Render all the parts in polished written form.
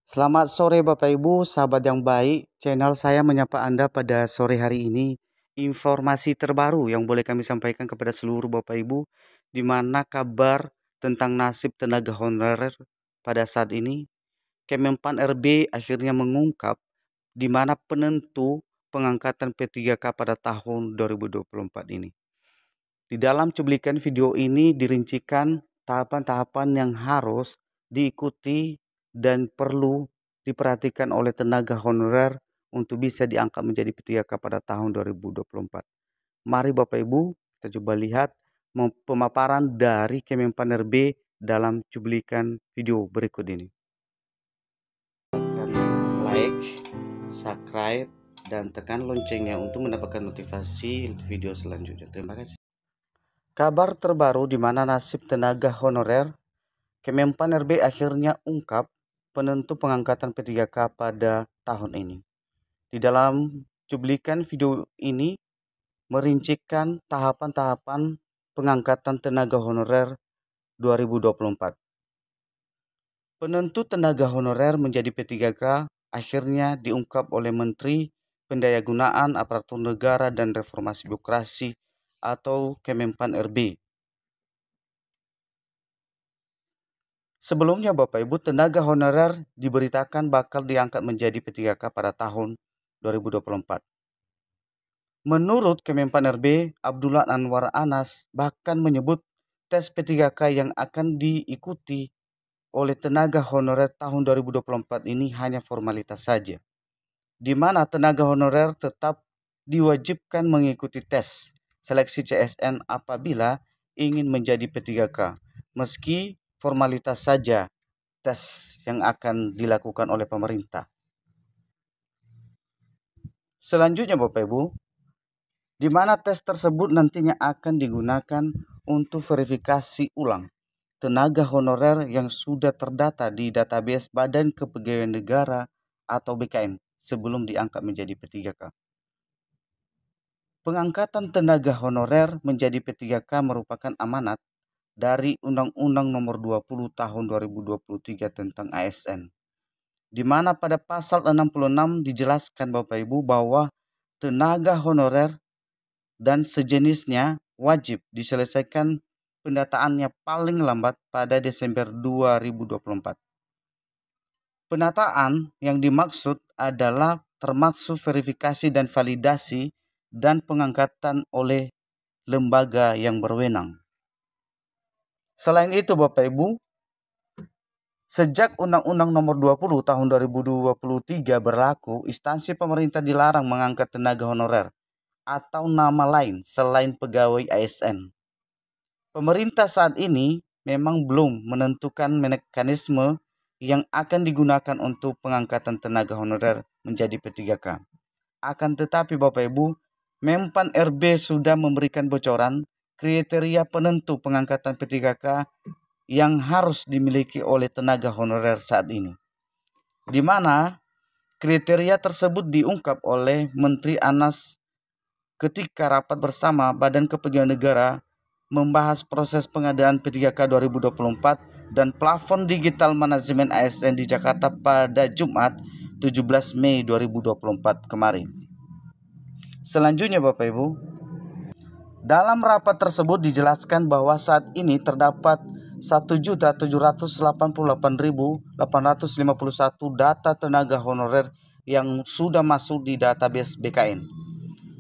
Selamat sore Bapak Ibu, sahabat yang baik. Channel saya menyapa Anda pada sore hari ini. Informasi terbaru yang boleh kami sampaikan kepada seluruh Bapak Ibu, di mana kabar tentang nasib tenaga honorer pada saat ini. Kemenpan RB akhirnya mengungkap di mana penentu pengangkatan P3K pada tahun 2024 ini. Di dalam cuplikan video ini dirincikan tahapan-tahapan yang harus diikuti dan perlu diperhatikan oleh tenaga honorer untuk bisa diangkat menjadi P3K pada tahun 2024. Mari Bapak Ibu kita coba lihat pemaparan dari Kemenpan RB dalam cuplikan video berikut ini. Tekan like, subscribe, dan tekan loncengnya untuk mendapatkan notifikasi video selanjutnya. Terima kasih. Kabar terbaru di mana nasib tenaga honorer. Kemenpan RB akhirnya ungkap penentu pengangkatan P3K pada tahun ini. Di dalam cuplikan video ini merincikan tahapan-tahapan pengangkatan tenaga honorer 2024. Penentu tenaga honorer menjadi P3K akhirnya diungkap oleh Menteri Pendayagunaan Aparatur Negara dan Reformasi Birokrasi atau Kemenpan RB. Sebelumnya Bapak Ibu, tenaga honorer diberitakan bakal diangkat menjadi P3K pada tahun 2024. Menurut Kemenpan RB, Abdullah Anwar Anas bahkan menyebut tes P3K yang akan diikuti oleh tenaga honorer tahun 2024 ini hanya formalitas saja, di mana tenaga honorer tetap diwajibkan mengikuti tes seleksi CSN apabila ingin menjadi P3K, meski formalitas saja tes yang akan dilakukan oleh pemerintah. Selanjutnya Bapak Ibu, di mana tes tersebut nantinya akan digunakan untuk verifikasi ulang tenaga honorer yang sudah terdata di database Badan Kepegawaian Negara atau BKN sebelum diangkat menjadi P3K. Pengangkatan tenaga honorer menjadi P3K merupakan amanat dari Undang-Undang Nomor 20 Tahun 2023 tentang ASN, di mana pada pasal 66 dijelaskan Bapak Ibu bahwa tenaga honorer dan sejenisnya wajib diselesaikan pendataannya paling lambat pada Desember 2024. Penataan yang dimaksud adalah termasuk verifikasi dan validasi dan pengangkatan oleh lembaga yang berwenang. Selain itu Bapak Ibu, sejak Undang-Undang Nomor 20 Tahun 2023 berlaku, instansi pemerintah dilarang mengangkat tenaga honorer atau nama lain selain pegawai ASN. Pemerintah saat ini memang belum menentukan mekanisme yang akan digunakan untuk pengangkatan tenaga honorer menjadi P3K. Akan tetapi Bapak Ibu, Menpan RB sudah memberikan bocoran kriteria penentu pengangkatan P3K yang harus dimiliki oleh tenaga honorer saat ini, di mana kriteria tersebut diungkap oleh Menteri Anas ketika rapat bersama Badan Kepegawaian Negara membahas proses pengadaan P3K 2024 dan plafon digital manajemen ASN di Jakarta pada Jumat 17 Mei 2024 kemarin. Selanjutnya Bapak Ibu, dalam rapat tersebut dijelaskan bahwa saat ini terdapat 1.788.851 data tenaga honorer yang sudah masuk di database BKN,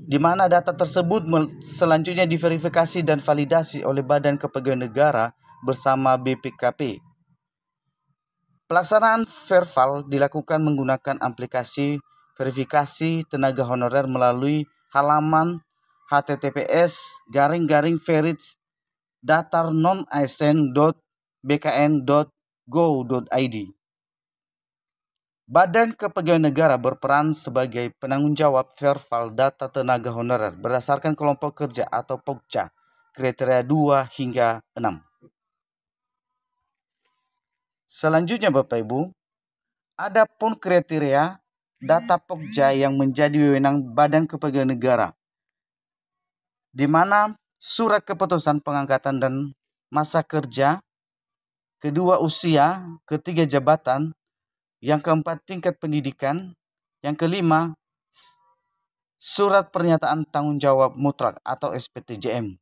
di mana data tersebut selanjutnya diverifikasi dan validasi oleh Badan Kepegawaian Negara bersama BPKP. Pelaksanaan verval dilakukan menggunakan aplikasi verifikasi tenaga honorer melalui halaman https://datarnonasn.bkn.go.id. Badan Kepegawaian Negara berperan sebagai penanggung jawab verval data tenaga honorer berdasarkan kelompok kerja atau POKJA kriteria 2 hingga 6. Selanjutnya Bapak Ibu, ada pun kriteria data POKJA yang menjadi wewenang Badan Kepegawaian Negara, di mana surat keputusan pengangkatan dan masa kerja, kedua usia, ketiga jabatan Yang keempat, tingkat pendidikan. Yang kelima, surat pernyataan tanggung jawab mutlak atau SPTJM.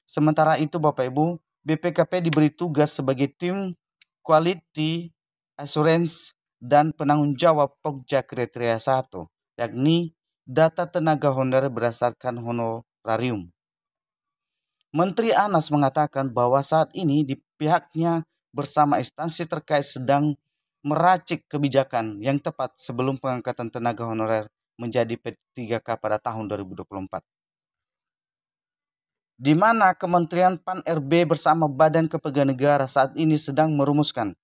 Sementara itu Bapak Ibu, BPKP diberi tugas sebagai tim Quality Assurance dan penanggung jawab Pokja kriteria 1, yakni data tenaga honorer berdasarkan honorarium. Menteri Anas mengatakan bahwa saat ini di pihaknya bersama instansi terkait sedang meracik kebijakan yang tepat sebelum pengangkatan tenaga honorer menjadi P3K pada tahun 2024. Di mana Kementerian Pan-RB bersama Badan Kepegawaian Negara saat ini sedang merumuskan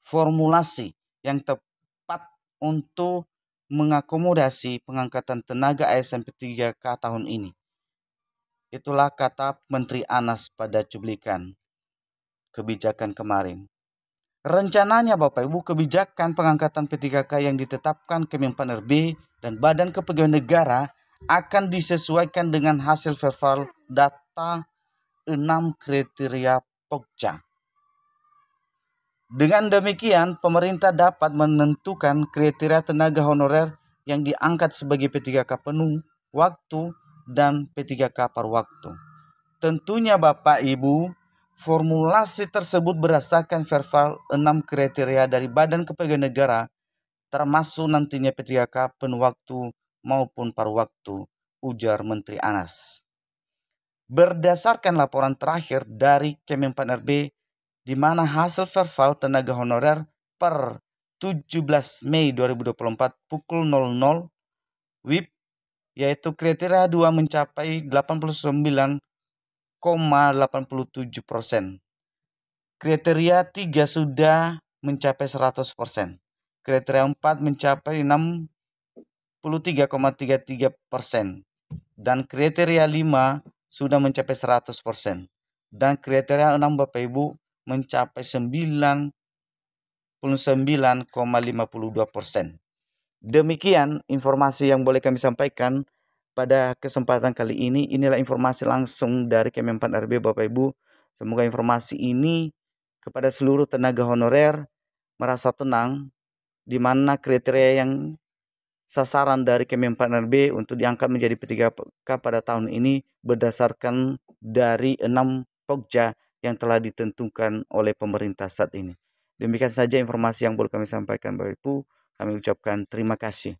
formulasi yang tepat untuk mengakomodasi pengangkatan tenaga ASN P3K tahun ini. Itulah kata Menteri Anas pada cuplikan kebijakan kemarin. Rencananya Bapak Ibu, kebijakan pengangkatan P3K yang ditetapkan Kemenpan RB dan Badan Kepegawaian Negara akan disesuaikan dengan hasil verbal data 6 kriteria Pokja. Dengan demikian, pemerintah dapat menentukan kriteria tenaga honorer yang diangkat sebagai P3K penuh waktu dan P3K paruh waktu. Tentunya Bapak Ibu, formulasi tersebut berdasarkan verbal 6 kriteria dari Badan Kepegawaian Negara, termasuk nantinya P3K penuh waktu maupun paruh waktu, ujar Menteri Anas. Berdasarkan laporan terakhir dari Kemenpan RB, di mana hasil verbal tenaga honorer per 17 Mei 2024 pukul 00 WIB, yaitu kriteria 2 mencapai 89,87%. Kriteria 3 sudah mencapai 100%. Kriteria 4 mencapai 63,33%. Dan kriteria 5 sudah mencapai 100%. Dan kriteria 6 Bapak Ibu mencapai 99,52%. Demikian informasi yang boleh kami sampaikan pada kesempatan kali ini. Inilah informasi langsung dari Kemenpan RB Bapak Ibu. Semoga informasi ini kepada seluruh tenaga honorer merasa tenang, di mana kriteria yang sasaran dari Kemenpan RB untuk diangkat menjadi P3K pada tahun ini berdasarkan dari 6 Pokja yang telah ditentukan oleh pemerintah saat ini. Demikian saja informasi yang boleh kami sampaikan Bapak Ibu. Kami ucapkan terima kasih.